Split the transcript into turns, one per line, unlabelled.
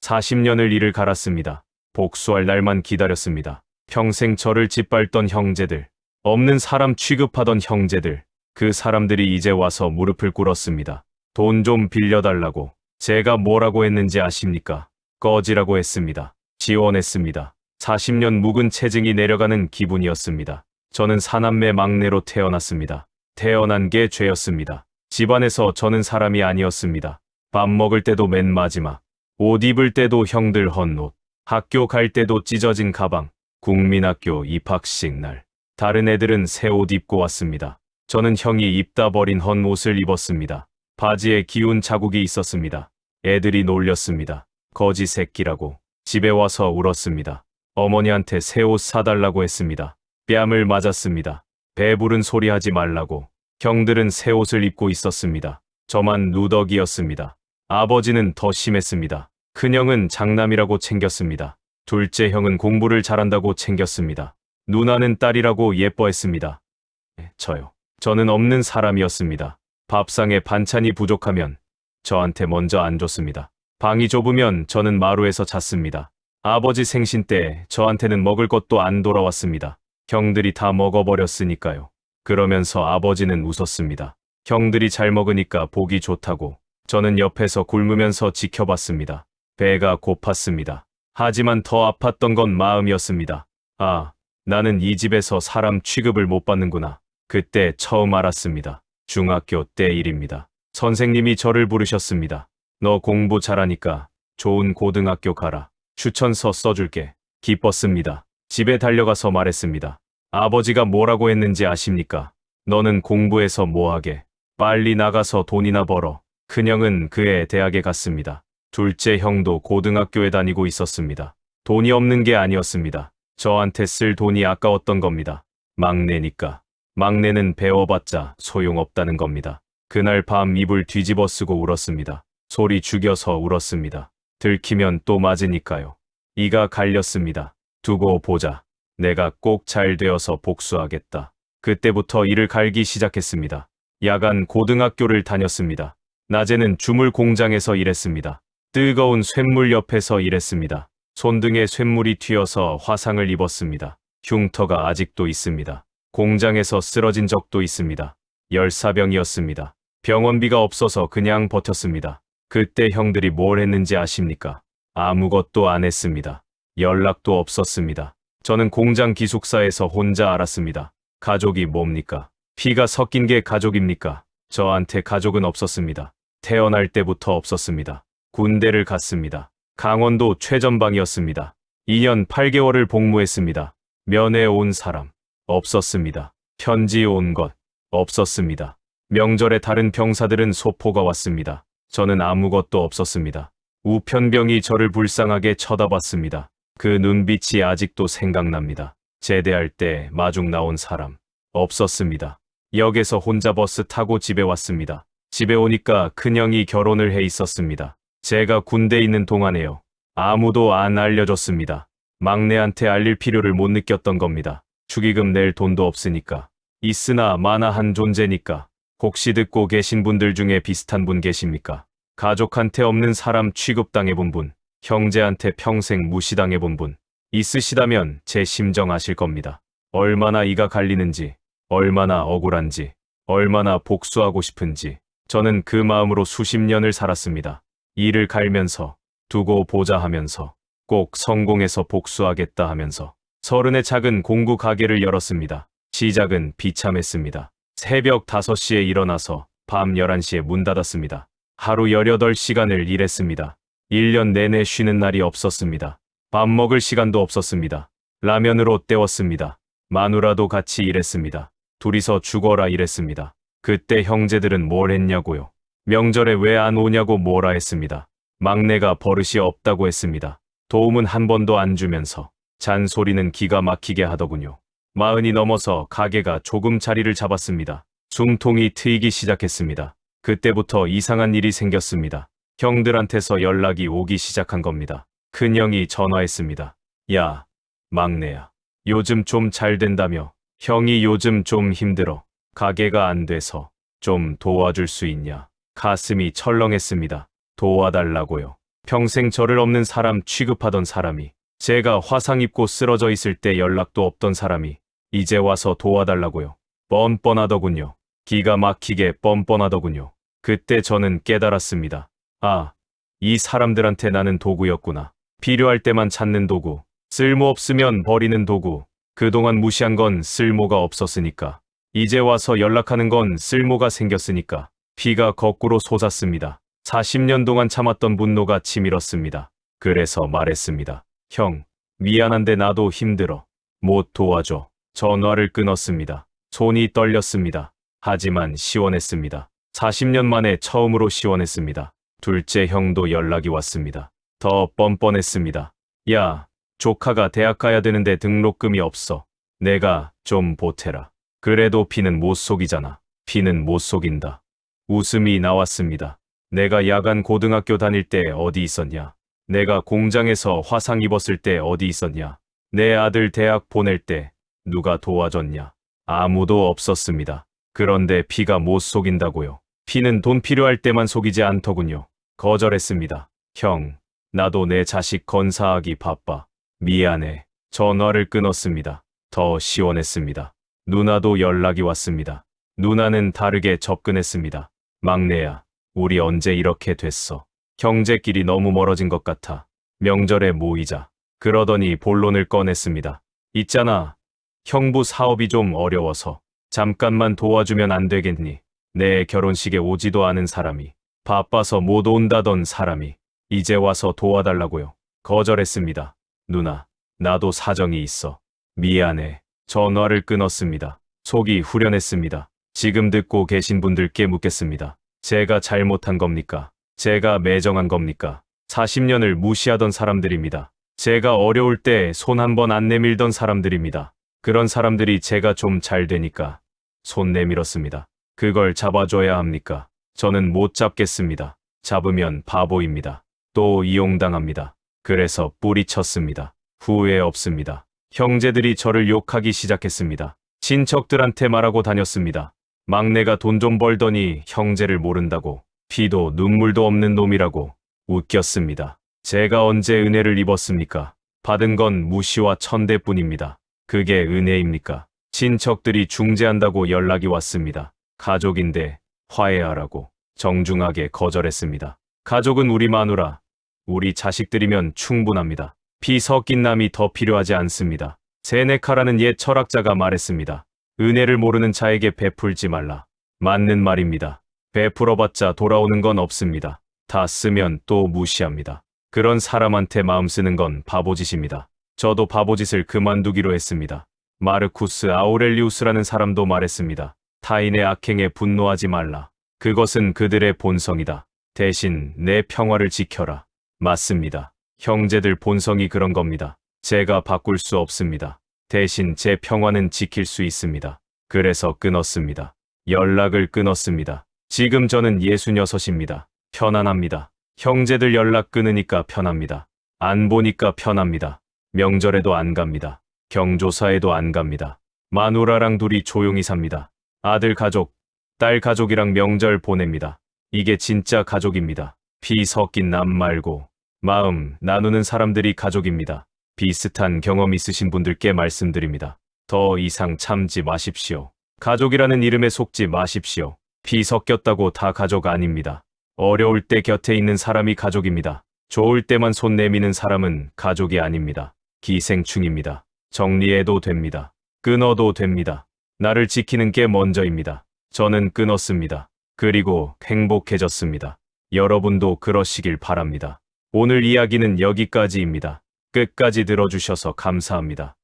40년을 이를 갈았습니다. 복수할 날만 기다렸습니다. 평생 저를 짓밟던 형제들, 없는 사람 취급하던 형제들, 그 사람들이 이제 와서 무릎을 꿇었습니다. 돈 좀 빌려달라고. 제가 뭐라고 했는지 아십니까? 꺼지라고 했습니다. 지원했습니다. 40년 묵은 체증이 내려가는 기분이었습니다. 저는 사남매 막내로 태어났습니다. 태어난 게 죄였습니다. 집안에서 저는 사람이 아니었습니다. 밥 먹을 때도 맨 마지막, 옷 입을 때도 형들 헌옷, 학교 갈 때도 찢어진 가방, 국민학교 입학식 날, 다른 애들은 새 옷 입고 왔습니다. 저는 형이 입다 버린 헌옷을 입었습니다. 바지에 기운 자국이 있었습니다. 애들이 놀렸습니다. 거지 새끼라고. 집에 와서 울었습니다. 어머니한테 새 옷 사달라고 했습니다. 뺨을 맞았습니다. 배부른 소리 하지 말라고. 형들은 새 옷을 입고 있었습니다. 저만 누더기였습니다. 아버지는 더 심했습니다. 큰형은 장남이라고 챙겼습니다. 둘째 형은 공부를 잘한다고 챙겼습니다. 누나는 딸이라고 예뻐했습니다. 저는 없는 사람이었습니다. 밥상에 반찬이 부족하면 저한테 먼저 안 줬습니다. 방이 좁으면 저는 마루에서 잤습니다. 아버지 생신 때 저한테는 먹을 것도 안 돌아왔습니다. 형들이 다 먹어버렸으니까요. 그러면서 아버지는 웃었습니다. 형들이 잘 먹으니까 보기 좋다고. 저는 옆에서 굶으면서 지켜봤습니다. 배가 고팠습니다. 하지만 더 아팠던 건 마음이었습니다. 아, 나는 이 집에서 사람 취급을 못 받는구나. 그때 처음 알았습니다. 중학교 때 일입니다. 선생님이 저를 부르셨습니다. 너 공부 잘하니까 좋은 고등학교 가라. 추천서 써줄게. 기뻤습니다. 집에 달려가서 말했습니다. 아버지가 뭐라고 했는지 아십니까? 너는 공부해서 뭐하게? 빨리 나가서 돈이나 벌어. 큰형은 그해 대학에 갔습니다. 둘째 형도 고등학교에 다니고 있었습니다. 돈이 없는 게 아니었습니다. 저한테 쓸 돈이 아까웠던 겁니다. 막내니까. 막내는 배워봤자 소용없다는 겁니다. 그날 밤 이불 뒤집어 쓰고 울었습니다. 소리 죽여서 울었습니다. 들키면 또 맞으니까요. 이가 갈렸습니다. 두고 보자. 내가 꼭 잘 되어서 복수하겠다. 그때부터 이를 갈기 시작했습니다. 야간 고등학교를 다녔습니다. 낮에는 주물 공장에서 일했습니다. 뜨거운 쇳물 옆에서 일했습니다. 손등에 쇳물이 튀어서 화상을 입었습니다. 흉터가 아직도 있습니다. 공장에서 쓰러진 적도 있습니다. 열사병이었습니다. 병원비가 없어서 그냥 버텼습니다. 그때 형들이 뭘 했는지 아십니까? 아무것도 안 했습니다. 연락도 없었습니다. 저는 공장 기숙사에서 혼자 알았습니다. 가족이 뭡니까? 피가 섞인 게 가족입니까? 저한테 가족은 없었습니다. 태어날 때부터 없었습니다. 군대를 갔습니다. 강원도 최전방이었습니다. 2년 8개월을 복무했습니다. 면회 온 사람 없었습니다. 편지 온 것 없었습니다. 명절에 다른 병사들은 소포가 왔습니다. 저는 아무것도 없었습니다. 우편병이 저를 불쌍하게 쳐다봤습니다. 그 눈빛이 아직도 생각납니다. 제대할 때 마중 나온 사람 없었습니다. 역에서 혼자 버스 타고 집에 왔습니다. 집에 오니까 큰형이 결혼을 해 있었습니다. 제가 군대에 있는 동안에요. 아무도 안 알려줬습니다. 막내한테 알릴 필요를 못 느꼈던 겁니다. 축의금 낼 돈도 없으니까. 있으나 마나한 존재니까. 혹시 듣고 계신 분들 중에 비슷한 분 계십니까? 가족한테 없는 사람 취급당해본 분, 형제한테 평생 무시당해본 분 있으시다면 제 심정 아실 겁니다. 얼마나 이가 갈리는지, 얼마나 억울한지, 얼마나 복수하고 싶은지. 저는 그 마음으로 수십 년을 살았습니다. 이를 갈면서, 두고 보자 하면서, 꼭 성공해서 복수하겠다 하면서. 30의 작은 공구 가게를 열었습니다. 시작은 비참했습니다. 새벽 5시에 일어나서 밤 11시에 문 닫았습니다. 하루 18시간을 일했습니다. 1년 내내 쉬는 날이 없었습니다. 밥 먹을 시간도 없었습니다. 라면으로 때웠습니다. 마누라도 같이 일했습니다. 둘이서 죽어라 일했습니다. 그때 형제들은 뭘 했냐고요. 명절에 왜 안 오냐고 뭐라 했습니다. 막내가 버릇이 없다고 했습니다. 도움은 한 번도 안 주면서 잔소리는 기가 막히게 하더군요. 40이 넘어서 가게가 조금 자리를 잡았습니다. 숨통이 트이기 시작했습니다. 그때부터 이상한 일이 생겼습니다. 형들한테서 연락이 오기 시작한 겁니다. 큰형이 전화했습니다. 야, 막내야. 요즘 좀 잘 된다며. 형이 요즘 좀 힘들어. 가게가 안 돼서 좀 도와줄 수 있냐. 가슴이 철렁했습니다. 도와달라고요. 평생 저를 없는 사람 취급하던 사람이, 제가 화상 입고 쓰러져 있을 때 연락도 없던 사람이 이제 와서 도와달라고요. 뻔뻔하더군요. 기가 막히게 뻔뻔하더군요. 그때 저는 깨달았습니다. 아, 이 사람들한테 나는 도구였구나. 필요할 때만 찾는 도구, 쓸모없으면 버리는 도구. 그동안 무시한 건 쓸모가 없었으니까. 이제 와서 연락하는 건 쓸모가 생겼으니까. 피가 거꾸로 솟았습니다. 40년 동안 참았던 분노가 치밀었습니다. 그래서 말했습니다. 형, 미안한데 나도 힘들어. 못 도와줘. 전화를 끊었습니다. 손이 떨렸습니다. 하지만 시원했습니다. 40년 만에 처음으로 시원했습니다. 둘째 형도 연락이 왔습니다. 더 뻔뻔했습니다. 야, 조카가 대학 가야 되는데 등록금이 없어. 내가 좀 보태라. 그래도 피는 못 속이잖아. 피는 못 속인다. 웃음이 나왔습니다. 내가 야간 고등학교 다닐 때 어디 있었냐? 내가 공장에서 화상 입었을 때 어디 있었냐? 내 아들 대학 보낼 때 누가 도와줬냐? 아무도 없었습니다. 그런데 피가 못 속인다고요. 피는 돈 필요할 때만 속이지 않더군요. 거절했습니다. 형, 나도 내 자식 건사하기 바빠. 미안해. 전화를 끊었습니다. 더 시원했습니다. 누나도 연락이 왔습니다. 누나는 다르게 접근했습니다. 막내야, 우리 언제 이렇게 됐어? 형제끼리 너무 멀어진 것 같아. 명절에 모이자. 그러더니 본론을 꺼냈습니다. 있잖아. 형부 사업이 좀 어려워서 잠깐만 도와주면 안 되겠니? 내 결혼식에 오지도 않은 사람이, 바빠서 못 온다던 사람이 이제 와서 도와달라고요. 거절했습니다. 누나, 나도 사정이 있어. 미안해. 전화를 끊었습니다. 속이 후련했습니다. 지금 듣고 계신 분들께 묻겠습니다. 제가 잘못한 겁니까? 제가 매정한 겁니까? 40년을 무시하던 사람들입니다. 제가 어려울 때 손 한 번 안 내밀던 사람들입니다. 그런 사람들이 제가 좀 잘 되니까 손 내밀었습니다. 그걸 잡아줘야 합니까? 저는 못 잡겠습니다. 잡으면 바보입니다. 또 이용당합니다. 그래서 뿌리쳤습니다. 후회 없습니다. 형제들이 저를 욕하기 시작했습니다. 친척들한테 말하고 다녔습니다. 막내가 돈 좀 벌더니 형제를 모른다고, 피도 눈물도 없는 놈이라고 웃겼습니다. 제가 언제 은혜를 입었습니까? 받은 건 무시와 천대뿐입니다. 그게 은혜입니까? 친척들이 중재한다고 연락이 왔습니다. 가족인데 화해하라고 정중하게 거절했습니다. 가족은 우리 마누라, 우리 자식들이면 충분합니다. 피 섞인 남이 더 필요하지 않습니다. 세네카라는 옛 철학자가 말했습니다. 은혜를 모르는 자에게 베풀지 말라. 맞는 말입니다. 베풀어봤자 돌아오는 건 없습니다. 다 쓰면 또 무시합니다. 그런 사람한테 마음 쓰는 건 바보짓입니다. 저도 바보짓을 그만두기로 했습니다. 마르쿠스 아우렐리우스라는 사람도 말했습니다. 타인의 악행에 분노하지 말라. 그것은 그들의 본성이다. 대신 내 평화를 지켜라. 맞습니다. 형제들 본성이 그런 겁니다. 제가 바꿀 수 없습니다. 대신 제 평화는 지킬 수 있습니다. 그래서 끊었습니다. 연락을 끊었습니다. 지금 저는 66입니다. 편안합니다. 형제들 연락 끊으니까 편합니다. 안 보니까 편합니다. 명절에도 안 갑니다. 경조사에도 안 갑니다. 마누라랑 둘이 조용히 삽니다. 아들 가족, 딸 가족이랑 명절 보냅니다. 이게 진짜 가족입니다. 피 섞인 남 말고 마음 나누는 사람들이 가족입니다. 비슷한 경험 있으신 분들께 말씀드립니다. 더 이상 참지 마십시오. 가족이라는 이름에 속지 마십시오. 피 섞였다고 다 가족 아닙니다. 어려울 때 곁에 있는 사람이 가족입니다. 좋을 때만 손 내미는 사람은 가족이 아닙니다. 기생충입니다. 정리해도 됩니다. 끊어도 됩니다. 나를 지키는 게 먼저입니다. 저는 끊었습니다. 그리고 행복해졌습니다. 여러분도 그러시길 바랍니다. 오늘 이야기는 여기까지입니다. 끝까지 들어주셔서 감사합니다.